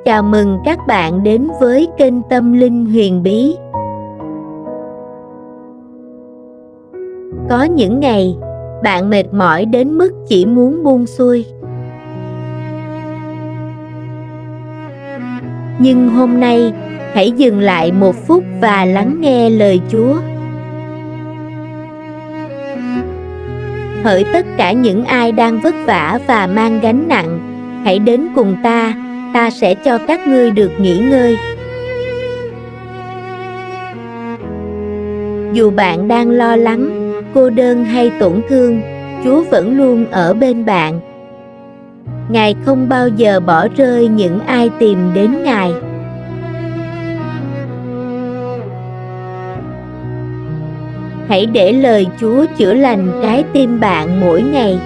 Chào mừng các bạn đến với kênh Tâm Linh Huyền Bí. Có những ngày, bạn mệt mỏi đến mức chỉ muốn buông xuôi. Nhưng hôm nay, hãy dừng lại một phút và lắng nghe lời Chúa. Hỡi tất cả những ai đang vất vả và mang gánh nặng, hãy đến cùng ta sẽ cho các ngươi được nghỉ ngơi. Dù bạn đang lo lắng, cô đơn hay tổn thương, Chúa vẫn luôn ở bên bạn. Ngài không bao giờ bỏ rơi những ai tìm đến Ngài. Hãy để lời Chúa chữa lành trái tim bạn mỗi ngày.